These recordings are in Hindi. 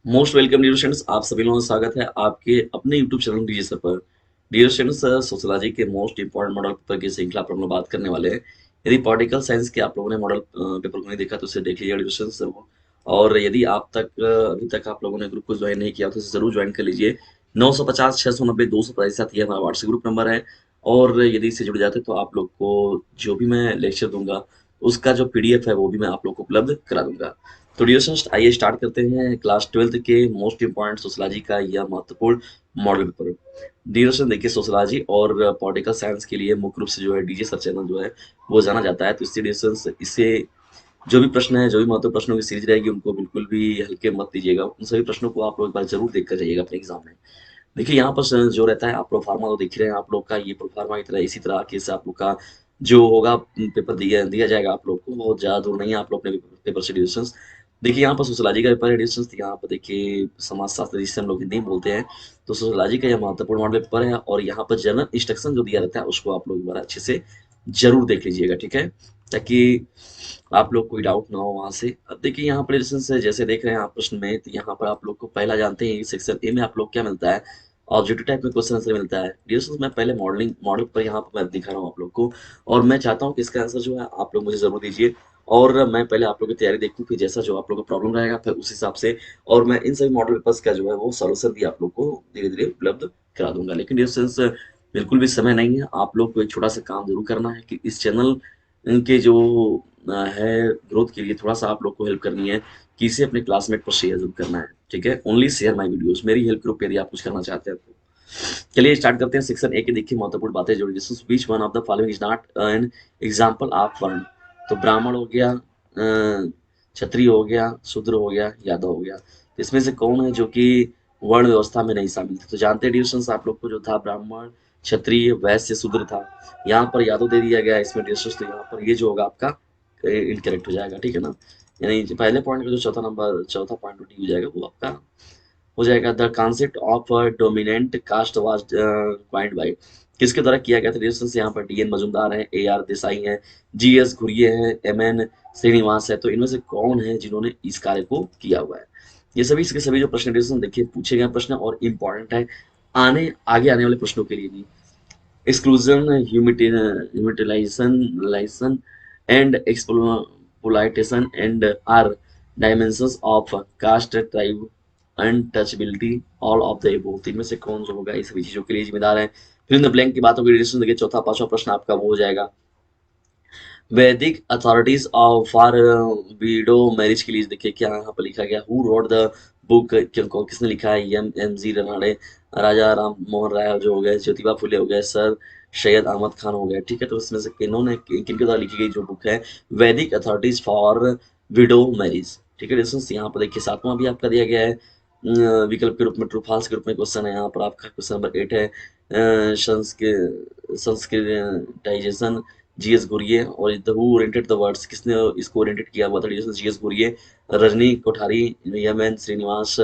मोस्ट वेलकम डियर स्टूडेंट्स, आप सभी लोगों का स्वागत है आपके अपने यूट्यूब चैनल डीजे सर पर। डियर स्टूडेंट्स, सोशियोलॉजी के मोस्ट इंपॉर्टेंट मॉडल पेपर की श्रृंखला पर हम लोग बात करने वाले हैं। यदि पॉलिटिकल साइंस के आप लोगों ने मॉडल पेपर को नहीं देखा तो उसे देख लीजिए डियर स्टूडेंट्स वो। और यदि आप तक अभी तक आप लोगों ने ग्रुप को ज्वाइन नहीं किया तो इसे जरूर ज्वाइन कर लीजिए। 950 690 200 यह हमारा व्हाट्सएप ग्रुप नंबर है। और यदि इससे जुड़ जाते तो आप लोग को जो भी मैं लेक्चर दूंगा उसका जो पीडीएफ है वो भी मैं आप लोग को उपलब्ध करा दूंगा। तो डियर स्टूडेंट्स, आइए स्टार्ट करते हैं क्लास 12th के मोस्ट इंपॉर्टेंट सोशलॉजी का यह महत्वपूर्ण मॉडल पेपर। डियर स्टूडेंट, देखिए सोशलॉजी और पॉलिटिकल साइंस के लिए मुख्य रूप से जो है डीजे सर चैनल जो है वो जाना जाता है। तो इससे डियर स्टूडेंट्स, इससे जो भी प्रश्न है, जो भी महत्वपूर्ण प्रश्नों की सीरीज रहेगी उनको बिल्कुल भी हल्के मत लीजिएगा। उन सभी प्रश्नों को आप लोग एक बार जरूर देख कर जाइएगा अपने एग्जाम में। देखिए यहाँ पर जो रहता है, आप प्रोफार्मा तो देख ही रहे हैं आप लोग का, ये प्रोफार्मा की तरह इसी तरह के से आप लोग का जो होगा पेपर दिया दिया जाएगा आप लोग को। बहुत ज़्यादा दूर नहीं है आप लोग अपने पेपर से डिस्टेंस। देखिए यहाँ पर सोशलॉजी का पेपर है डिस्टेंस, यहाँ पर देखिए समाजशास्त्र जिसे हम लोग हिंदी में बोलते हैं। तो सोशलॉजी का यह महत्वपूर्ण मॉडल पेपर है और यहाँ पर जनरल इंस्ट्रक्शन जो दिया रहता है उसको आप लोग एक बार अच्छे से जरूर देख लीजिएगा, ठीक है, ताकि आप लोग कोई डाउट ना हो वहां से। अब देखिए यहाँ पर रेजिस्टेंस है, जैसे देख रहे हैं आप प्रश्न में, तो यहाँ पर आप लोग को पहला जानते हैं सेक्शन ए में आप लोग क्या मिलता है। ऑब्जेक्टिव टाइप में क्वेश्चन आंसर मिलता है। डिस्टेंस मैं पहले मॉडलिंग मॉडल पर यहाँ पर मैं दिखा रहा हूँ आप लोग को, और मैं चाहता हूँ कि इसका आंसर जो है आप लोग मुझे जरूर दीजिए। और मैं पहले आप लोग की तैयारी देखूँ कि जैसा जो आप लोग का प्रॉब्लम रहेगा फिर उस हिसाब से, और मैं इन सभी मॉडल पेपर्स का जो है वो सोल्यूशन भी आप लोग को धीरे धीरे उपलब्ध करा दूंगा। लेकिन डिस्टेंस बिल्कुल भी समय नहीं है, आप लोग को एक छोटा सा काम जरूर करना है कि इस चैनल के जो है ग्रोथ के लिए थोड़ा सा आप लोग को हेल्प करनी है कि इसे अपने क्लासमेट पर शेयर जरूर करना है, ठीक है। ओनली शेयर माय वीडियोस, मेरी हेल्प ग्रुप यदि आप कुछ करना चाहते हैं तो। चलिए स्टार्ट करते हैं सेक्शन ए के। देखिए महत्वपूर्ण बातें जो which one of the following is not an example of वर्ण। तो ब्राह्मण हो गया, क्षत्रिय हो गया, शूद्र हो गया, यादव हो गया। तो इसमें से कौन है जो कि वर्ण व्यवस्था में नहीं शामिल थे? तो जानते हैं डिविजन आप लोग को, जो था ब्राह्मण, क्षत्रिय, वैश्य, शूद्र था। यहाँ पर यादव दे दिया गया है इसमें डिविजन, तो यहाँ पर ये जो होगा आपका इनकरेक्ट हो जाएगा, ठीक है ना। यानी पहले पॉइंट का जो चौथा पॉइंट डी हो जाएगा वो आपका हो जाएगा। The concept of dominant caste was coined by, किसके द्वारा किया गया था? रेफरेंस यहाँ पर डीएन मजूमदार है, ए आर देसाई है, जी एस घुरिये है, एम एन श्रीनिवास है। तो इनमें से कौन है जिन्होंने इस कार्य को किया हुआ है? ये सभी इसके सभी जो प्रश्न देखिए पूछे गए प्रश्न और इम्पोर्टेंट है आगे आने वाले प्रश्नों के लिए भी। exclusion, humanitarian and exploitation and are dimensions of caste, tribe, untouchability, all of the above। तीन में से कौन सा होगा इस सभी चीजों के लिए जिम्मेदार है? फिर इन ब्लैंक की बातों की रिलेशन देखिए, चौथा पांचवा प्रश्न आपका वो हो जाएगा। वैदिक अथॉरिटीज फॉर विडो मैरिज के लिए देखिए क्या यहाँ पर लिखा गया। हु रोड द बुक, किसने लिखा है? एम एम जी रनाडे, राजा राम मोहन राय जो हो गए, ज्योतिबा फुले हो गए, सर सैयद अहमद खान हो गए, ठीक है। तो इसमें से किन्होंने किनके द्वारा लिखी गई जो बुक है? वैदिक अथॉरिटीज फॉर विडो मैरिज, ठीक है। डिस्टेंस यहाँ पर देखिए सातवां भी आपका दिया गया है विकल्प के रूप में, ट्रू फॉल्स के रूप में क्वेश्चन है। यहाँ पर आपका क्वेश्चन नंबर 8 है संस्कृताइजेशन, जीएस गुरिये। और the who oriented the words, किसने इसको ओरिएंटेड किया हुआ था? जीएस गुरिये, रजनी कोठारी, यमन श्रीनिवास,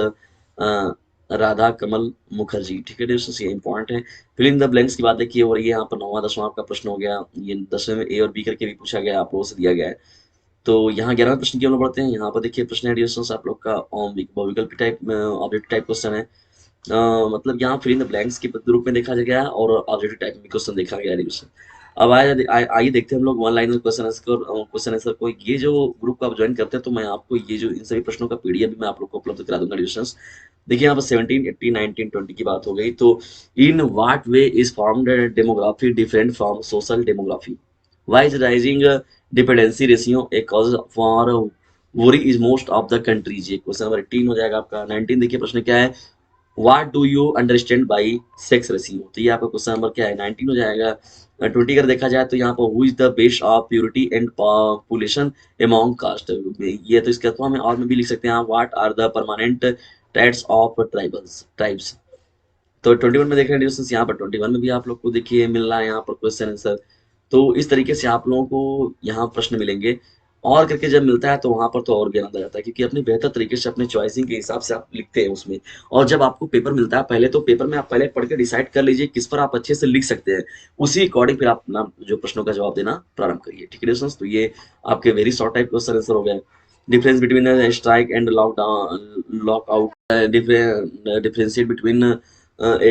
राधा कमल मुखर्जी, ठीक है। दोस्तों ये इंपॉर्टेंट है। फिल इन द ब्लैंक्स की बात देखिए हो रही है यहाँ पर। नौवां दसवां आपका प्रश्न हो गया, ये 10वें में ए और बी करके भी पूछा गया, आप लोगों से दिया गया है। तो यहाँ 11वें प्रश्न की ओर बढ़ते हैं। यहाँ पर देखिए प्रश्न है डिस्टेंस आप लोग का बहुविकल्पी टाइप ऑब्जेक्टिव टाइप क्वेश्चन है। मतलब यहाँ फिल इन द ब्लैंक्स के रूप में देखा गया है और ऑब्जेक्टिव टाइप में क्वेश्चन देखा गया है डिवीजन। अब आइए देखते हैं हम लोग वन लाइन क्वेश्चन आंसर को। ये जो ग्रुप को आप ज्वाइन करते हैं तो मैं आपको ये जो इन सभी प्रश्नों का पीडीएफ भी मैं आप लोग को उपलब्ध करा दूंगा डिविजन्स। देखिए यहाँ पर 17, 18, 19, 20 की बात हो गई। तो in what way is formed demography different from social demography? Why is rising dependency ratio A cause for worry is most of the countries? ये क्वेश्चन नंबर 18 हो जाएगा आपका। 19 देखिए प्रश्न क्या है, what do you understand by sex ratio? तो ये आपका क्वेश्चन नंबर क्या है? 19 हो जाएगा। 20 अगर देखा जाए तो यहाँ पर who is the base of purity and population among caste? ये तो इसके अथवा में और में भी लिख सकते हैं आप, what are the permanent trades of tribes? तो 21 में देख रहे हैं डिस्टेंस, यहाँ पर 21 में भी आप लोग को देखिए मिल रहा है यहाँ पर क्वेश्चन आंसर। तो इस तरीके से आप लोगों को यहाँ प्रश्न मिलेंगे। और करके जब मिलता है तो वहां पर तो और ज्ञान आ जाता है, क्योंकि अपने बेहतर तरीके से अपने चॉइसिंग के हिसाब से आप लिखते हैं उसमें। और जब आपको पेपर मिलता है पहले, तो पेपर में आप पहले पढ़ के डिसाइड कर लीजिए किस पर आप अच्छे से लिख सकते हैं। उसी अकॉर्डिंग फिर आप अपना जो प्रश्नों का जवाब देना प्रारंभ करिए, ठीक है दोस्तों। तो ये आपके very short type question answer हो गए। difference between a strike and lockdown lockout, differentiate between a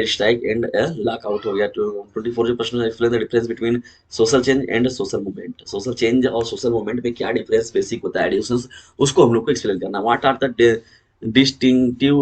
strike and a lockout हो गया। 24 जो प्रश्न है, explain the difference between social change and social movement। social change और social movement में क्या difference basic होता है, additions, उसको हम लोग को explain करना है। what are the distinctive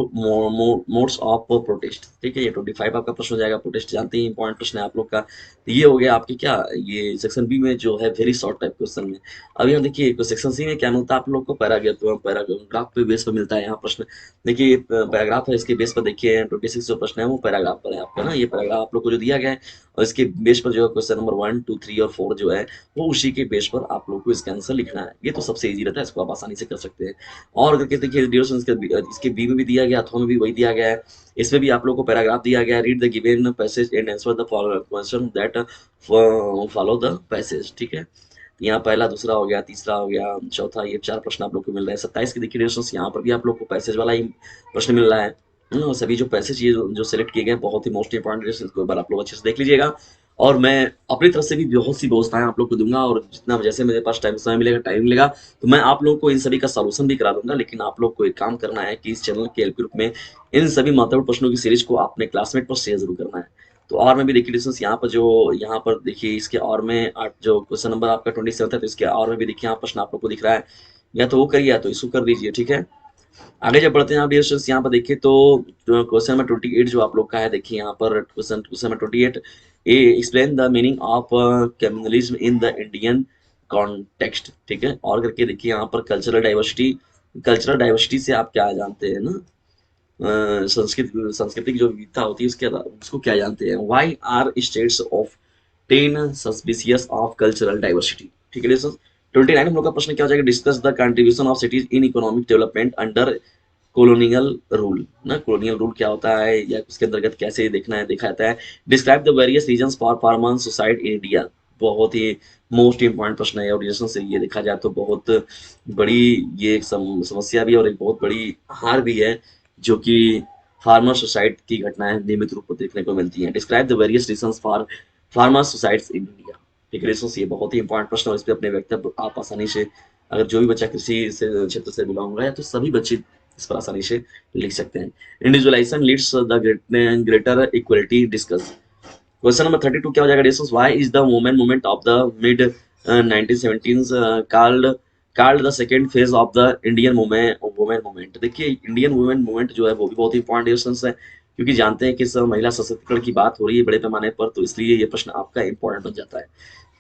modes of protest, ठीक है। ये 25 आपका प्रश्न हो जाएगा। प्रोटेस्ट जानते ही इंपॉर्टेंट प्रश्न है आप लोग का। तो ये हो गया आपके क्या, ये सेक्शन बी में जो है वेरी शॉर्ट टाइप क्वेश्चन में। अभी हम देखिए सेक्शन सी में क्या मिलता है आप लोग को, पैराग्राफ पे बेस पर मिलता है यहाँ प्रश्न। देखिए पैराग्राफ है, इसके बेस पर देखिए 26 जो प्रश्न है वो पैराग्राफ पर है आपका ना। ये पैराग्राफ आप लोग को जो दिया गया है, और इसके बेस पर जो है क्वेश्चन नंबर 1 2 3 और 4 जो है वो उसी के बेस पर आप लोग को इसका आंसर लिखना है। ये तो सबसे ईजी रहता है, इसको आप आसानी से कर सकते हैं। और अगर कहते देखिए ड्यूरेशन इसके बी में भी दिया गया, अथवा में भी वही दिया गया है। इसमें भी आप लोग को पैराग्राफ दिया गया है, read the given passage and answer the question that follow the passage, ठीक है। यहाँ पहला, दूसरा हो गया, तीसरा हो गया, चौथा, ये 4 प्रश्न आप लोग को मिल रहे हैं। 27 की देखिए ड्यूरेशन, यहाँ पर भी आप लोग को पैसेज वाला ही प्रश्न मिल रहा है। और सभी जो पैसेज ये जो सेलेक्ट किए गए हैं बहुत ही मोस्ट इंपॉर्टेंट ड्यूरेशन, इसको एक बार आप लोग अच्छे से देख लीजिएगा। और मैं अपनी तरफ से भी बहुत सी व्यवस्थाएं आप लोग को दूंगा, और जितना जैसे मेरे पास समय मिलेगा, टाइम मिलेगा, तो मैं आप लोगों को इन सभी का सॉल्यूशन भी करा दूंगा। लेकिन आप लोग को एक काम करना है कि इस चैनल के हेल्प ग्रुप में इन सभी महत्वपूर्ण प्रश्नों की सीरीज को अपने क्लासमेट पर शेयर जरूर करना है। तो और में भी देखिए डिस्टेंस यहाँ पर जो, यहाँ पर देखिए इसके और में जो क्वेश्चन नंबर आपका 27 है, तो इसके और में भी देखिए यहाँ प्रश्न आप लोग को दिख रहा है, या तो वो करिए या तो इसको कर दीजिए, ठीक है। आगे जब बढ़ते हैं आप डियर यहाँ पर देखिए, तो क्वेश्चन नंबर 28 जो आप लोग का है, देखिए यहाँ पर question number 28, A explain the meaning of communalism in the Indian context, ठीक है। और करके देखिए यहाँ पर कल्चरल डाइवर्सिटी से आप क्या जानते हैं ना, संस्कृति की जो विविधता होती है उसके उसको क्या जानते हैं। Why are states of 10 suspicious of cultural diversity, ठीक है। 29 हम लोग का प्रश्न क्या हो जाएगा, discuss the contribution of cities in economic development under colonial rule ना। कॉलोनियल रूल क्या होता है या उसके अंतर्गत कैसे देखना है, देखा जाता है। Describe the various reasons for farmers suicide in India, बहुत ही मोस्ट इंपॉर्टेंट प्रश्न है। और रीजन से ये देखा जाए तो बहुत बड़ी ये एक समस्या भी है और एक बहुत बड़ी हार भी है, जो कि फार्मर सुसाइड की घटनाएं नियमित रूप से देखने को मिलती हैं। Describe the various reasons for farmer suicides in India, ठीक है। ये बहुत ही इंपॉर्टेंट प्रश्न, और इस पर अपने वक्तव्य आप आसानी से, अगर जो भी बच्चा कृषि से क्षेत्र से बिलोंग रहा है तो सभी बच्चे इस पर आसानी से लिख सकते हैं। Individualisation leads the greater equality, discuss. Question number 32 क्या हो जाएगा discuss, why is the women movement of the mid 1917 called the second phase of the Indian women movement. देखिए इंडियन वुमेन मूवमेंट जो है वो भी बहुत इंपॉर्टेंट डिस्कस है, क्योंकि जानते हैं कि इस महिला सशक्तिकरण की बात हो रही है बड़े पैमाने पर, तो इसलिए ये प्रश्न आपका इंपॉर्टेंट बन जाता है।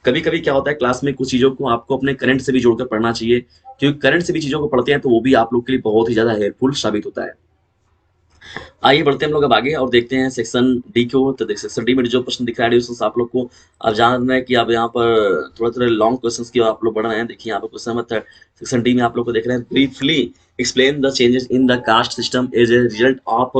कभी कभी क्या होता है क्लास में कुछ चीजों को आपको अपने करंट से भी जोड़कर पढ़ना चाहिए, क्योंकि करंट से भी चीजों को पढ़ते हैं तो वो भी आप लोग के लिए बहुत ही ज्यादा हेल्पफुल साबित होता है। आइए बढ़ते हैं हम लोग अब आगे और देखते हैं सेक्शन डी को। तो देख सेक्शन डी में जो प्रश्न दिख रहा है डिविजन आप लोग को, अब जान रहे हैं कि आप यहाँ पर थोड़े थोड़े लॉन्ग क्वेश्चंस की आप लोग बढ़ रहे हैं। देखिए यहाँ पर क्वेश्चन नंबर सेक्शन डी में आप लोग को देख रहे हैं, briefly explain the changes in the caste system as a result of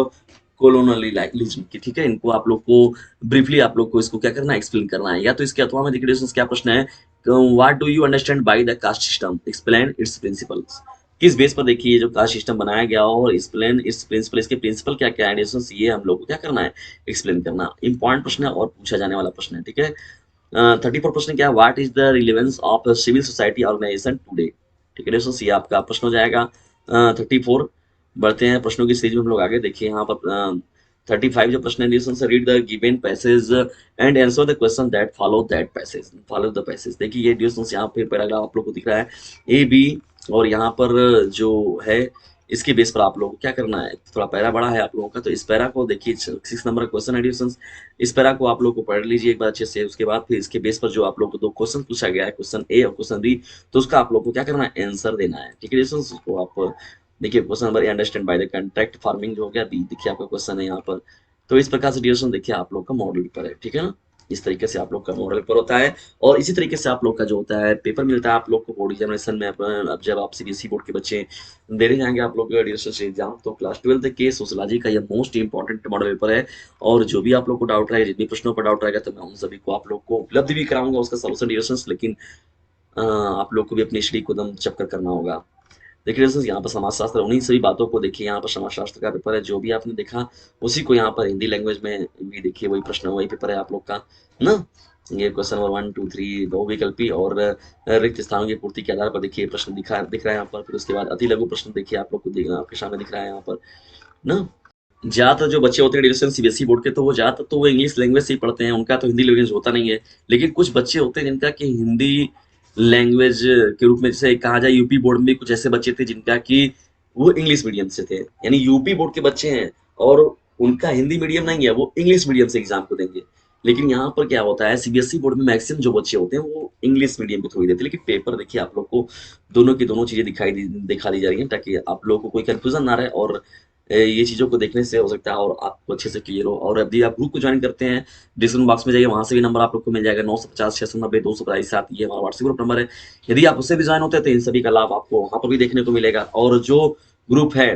colonialism की, ठीक है। इनको आप लोग को ब्रीफली आप लोग को इसको क्या करना है, एक्सप्लेन करना है। या तो इसके अथवा में देखिए क्या प्रश्न है, what do you understand by the caste system, explain it's principles. किस बेस पर देखिए ये जो कास्ट सिस्टम बनाया गया और एक्सप्लेन इस प्रिंसिपल, इसके प्रिंसिपल क्या क्या है, ये हम लोग को क्या करना है, एक्सप्लेन करना। इंपॉर्टेंट प्रश्न है और पूछा जाने वाला प्रश्न है, ठीक है। 34 प्रश्न क्या है, what is the relevance of civil society organization today, ठीक है। ये आपका प्रश्न हो जाएगा 34। बढ़ते हैं प्रश्नों की सीरीज में हम लोग आगे। देखिए यहाँ पर 35 जो प्रश्न है, से read the given passage and answer the question that follow the passage. देखिए ये डिस्टेंस यहाँ पे पैराग्राफ आप लोग को दिख रहा है ए बी, और यहाँ पर जो है इसके बेस पर आप लोगों को क्या करना है, थोड़ा पैरा बड़ा है आप लोगों का, तो इस पैरा को देखिए 6 नंबर का क्वेश्चन एडिशन, इस पैरा को आप लोग को पढ़ लीजिए एक बार अच्छे से। उसके बाद फिर इसके बेस पर जो आप लोग को 2 क्वेश्चन पूछा गया है, क्वेश्चन ए और क्वेश्चन बी, तो उसका आप लोग को क्या करना है, आंसर देना है, ठीक है। उसको आप देखिए question number A understand by the contract farming जो हो गया, बी देखिए आपका क्वेश्चन है यहाँ पर। तो इस प्रकार से ड्यूरेशन देखिए आप लोग का मॉडल पर है, ठीक है ना। इस तरीके से आप लोग का मॉडल पर होता है, और इसी तरीके से आप लोग का जो होता है पेपर मिलता है आप लोग को बोर्ड एग्जामिनेशन में। अब जब आप सीबीएसई बोर्ड के बच्चे देने जाएंगे आप लोग ड्यूरेशन एग्जाम, तो क्लास 12 के सोशलॉजी का ये मोस्ट इंपॉर्टेंट मॉडल पेपर है। और जो भी आप लोग को डाउट रहेगा, जितने प्रश्नों पर डाउट रहेगा, तो मैं उन सभी को आप लोग को उपलब्ध भी कराऊंगा उसका सोल्यूशन ड्यूरेशन। लेकिन आप लोग को भी अपनी स्टडी को दम चक्कर करना होगा। देखिए दोस्तों, यहाँ पर समाजशास्त्र उन्हीं सभी बातों को देखिए, यहाँ पर समाजशास्त्र का पेपर है, जो भी आपने देखा उसी को यहाँ पर हिंदी लैंग्वेज में भी देखिए, वही प्रश्न वही पेपर है आप लोग का, है ना। ये क्वेश्चन नंबर 1, 2, 3 बहुविकल्पी और रिक्त स्थानों की पूर्ति के आधार पर देखिए प्रश्न दिख रहा है यहाँ पर। फिर उसके बाद अति लघु प्रश्न देखिए आप लोग को आपके सामने दिख रहा है यहाँ पर ना। ज्यादातर जो बच्चे होते हैं एजुकेशन सीबीएसई बोर्ड के, तो वो ज्यादातर तो वो इंग्लिश लैंग्वेज से ही पढ़ते हैं, उनका तो हिंदी लैंग्वेज होता नहीं है। लेकिन कुछ बच्चे होते हैं जिनका कि हिंदी लैंग्वेज के रूप में, जैसे कहा जाए यूपी बोर्ड में भी कुछ ऐसे बच्चे थे जिनका कि वो इंग्लिश मीडियम से थे, यानी यूपी बोर्ड के बच्चे हैं और उनका हिंदी मीडियम नहीं है, वो इंग्लिश मीडियम से एग्जाम को देंगे। लेकिन यहाँ पर क्या होता है, सीबीएसई बोर्ड में मैक्सिमम जो बच्चे होते हैं वो इंग्लिश मीडियम के थ्रू ही देते हैं। लेकिन पेपर देखिए आप लोग को दोनों की दोनों चीजें दिखा दी जा रही है, ताकि आप लोगों को कोई कंफ्यूजन ना रहे, और ये चीज़ों को देखने से हो सकता है और आपको अच्छे से क्लियर हो। और अभी आप ग्रुप को ज्वाइन करते हैं, डिस्क्रिप्शन बॉक्स में जाइए, वहाँ से भी नंबर आप लोग को मिल जाएगा, 950 690 227, ये हमारा व्हाट्सएप ग्रुप नंबर है। यदि आप उससे भी ज्वाइन होते हैं तो इन सभी का लाभ आपको वहाँ पर भी देखने को मिलेगा। और जो ग्रुप है,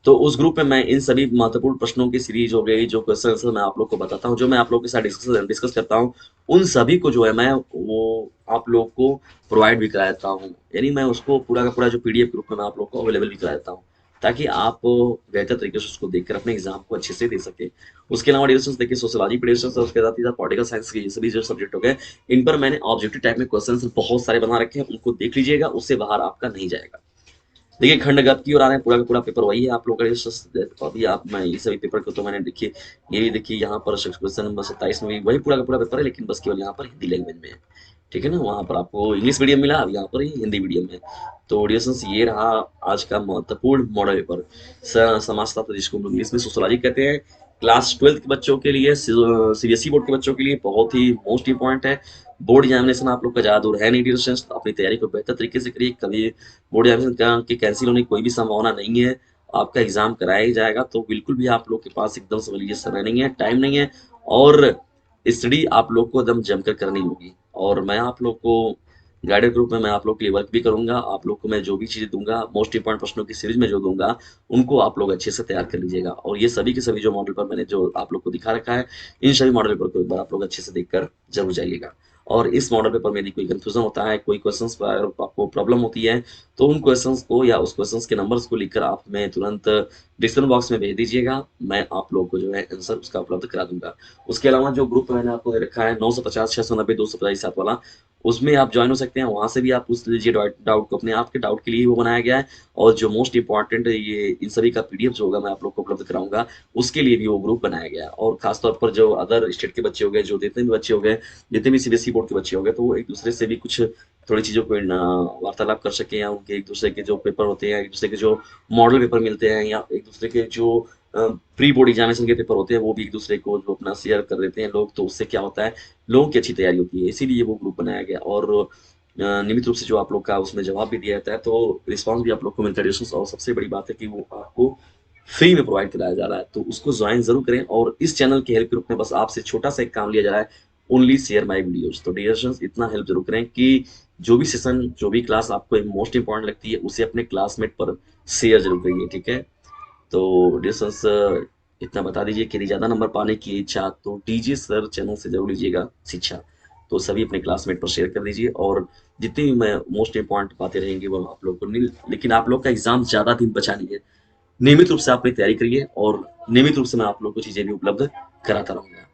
तो उस ग्रुप में मैं इन सभी महत्वपूर्ण प्रश्नों की सीरीज हो गई, जो क्वेश्चन आंसर मैं आप लोग को बताता हूँ, जो मैं आप लोग के साथ डिस्कस करता हूँ, उन सभी को जो है मैं वो आप लोग को प्रोवाइड भी करा देता हूँ। यानी मैं उसको पूरा का पूरा जो पीडीएफ ग्रुप में मैं आप लोग को अवेलेबल भी करा देता हूँ, ताकि आप बेहतर तरीके से उसको देखकर अपने एग्जाम को अच्छे से दे सके। उसके अलावा डिविजन देखिए, सोशलॉजी प्रिडिक्शन, उसके साथ ही पॉलिटिकल साइंस के ये सभी जो सब्जेक्ट हो गए, इन पर मैंने ऑब्जेक्टिव टाइप में क्वेश्चन बहुत सारे बना रखे हैं, उनको देख लीजिएगा, उससे बाहर आपका नहीं जाएगा। देखिए खंडगत की ओर आ रहे हैं, पूरा का पूरा पेपर वही है आप लोग का। अभी आप मैं ये सभी पेपर को तो मैंने देखिए, ये भी देखिए यहाँ पर क्वेश्चन नंबर 27 में भी वही पूरा का पूरा पेपर है, लेकिन बस केवल यहाँ पर हिंदी लैंग्वेज में है, ठीक है ना। वहाँ पर आपको इंग्लिश मीडियम मिला, अब यहाँ पर ही हिंदी मीडियम में। तो डियर्स, ये रहा आज का महत्वपूर्ण मॉडल पेपर, समाजशास्त्र जिसको हम इंग्लिश में सोशोलॉजी कहते हैं। क्लास 12 के बच्चों के लिए, सीबीएसई बोर्ड के बच्चों के लिए बहुत ही मोस्ट इंपॉर्टेंट है। बोर्ड एग्जामिनेशन आप लोग का ज्यादा दूर है नहीं डियर्स, तो अपनी तैयारी को बेहतर तरीके से करिए। कभी बोर्ड एग्जामिनेशन की कैंसिल होने की कोई भी संभावना नहीं है, आपका एग्जाम कराया ही जाएगा। तो बिल्कुल भी आप लोग के पास एकदम समझ लीजिए समय नहीं है, टाइम नहीं है, और स्टडी आप लोग को एकदम जमकर करनी होगी। और मैं आप लोग को गाइडेड ग्रुप में मैं आप लोग के लिए वर्क भी करूंगा, आप लोग को मैं जो भी चीजें दूंगा, मोस्ट इंपॉर्टेंट प्रश्नों की सीरीज में जो दूंगा, उनको आप लोग अच्छे से तैयार कर लीजिएगा। और ये सभी के सभी जो मॉडल पर मैंने जो आप लोग को दिखा रखा है, इन सभी मॉडल पेपर को एक बार आप लोग अच्छे से देखकर जरूर जाइएगा। और इस मॉडल पेपर में यदि कोई कंफ्यूजन होता है, कोई क्वेश्चंस पर अगर आपको प्रॉब्लम होती है, तो उन क्वेश्चंस को या उस क्वेश्चंस के नंबर्स को लिखकर आप हमें तुरंत डिस्क्रिप्शन बॉक्स में भेज दीजिएगा, मैं आप लोगों को जो है आंसर उसका उपलब्ध करा दूंगा। उसके अलावा जो ग्रुप मैंने आपको दे रखा है 950 690 227 वाला, उसमें आप ज्वाइन हो सकते हैं, वहां से भी आप पूछ लीजिए डाउट को, अपने आपके डाउट के लिए वो बनाया गया है। और जो मोस्ट इंपॉर्टेंट ये इन सभी का पीडीएफ जो होगा मैं आप लोग को उपलब्ध कराऊंगा, उसके लिए भी वो ग्रुप बनाया गया है। और खासतौर पर जो अदर स्टेट के बच्चे हो गए, जो जितने भी बच्चे हो गए, जितने भी सीबीएसई बोर्ड के बच्चे हो गए, तो वो एक दूसरे से भी कुछ थोड़ी चीजों को वार्तालाप कर सके, या उनके एक दूसरे के जो पेपर होते हैं, एक दूसरे के जो मॉडल पेपर मिलते हैं, या एक दूसरे के जो प्री बोर्ड एग्जामिनेशन के पेपर होते हैं, वो भी एक दूसरे को जो अपना शेयर कर देते हैं लोग, तो उससे क्या होता है, लोगों की अच्छी तैयारी होती है, इसीलिए वो ग्रुप बनाया गया। और नियमित रूप से जो आप लोग का उसमें जवाब भी दिया जाता है, तो रिस्पॉन्स भी आप लोग को मिलता है। और सबसे बड़ी बात है कि वो आपको फ्री में प्रोवाइड कराया जा रहा है, तो उसको ज्वाइन जरूर करें। और इस चैनल के हेल्प ग्रुप में बस आपसे छोटा सा एक काम लिया जा रहा है, ओनली शेयर माई वीडियोज। तो डियर स्टूडेंट्स, इतना हेल्प जरूर करें कि जो भी सेशन, जो भी क्लास आपको मोस्ट इंपॉर्टेंट लगती है, उसे अपने क्लासमेट पर शेयर जरूर करिए, ठीक है। तो डियर स्टूडेंट्स, इतना बता दीजिए कि यदि ज्यादा नंबर पाने की इच्छा, तो डीजे सर चैनल से जरूर लीजिएगा शिक्षा, तो सभी अपने क्लासमेट पर शेयर कर दीजिए। और जितनी भी मैं मोस्ट इंपॉर्टेंट बातें रहेंगी वो आप लोग को नहीं, लेकिन आप लोग का एग्जाम ज्यादा दिन बचा नहीं है, नियमित रूप से आप अपनी तैयारी करिए, और नियमित रूप से मैं आप लोग को चीजें भी उपलब्ध कराता रहूंगा।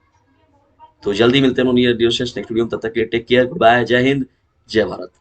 तो जल्दी मिलते हैं नेक्स्ट वीडियो में, तब तक के टेक केयर, गुड बाय, जय हिंद, जय भारत।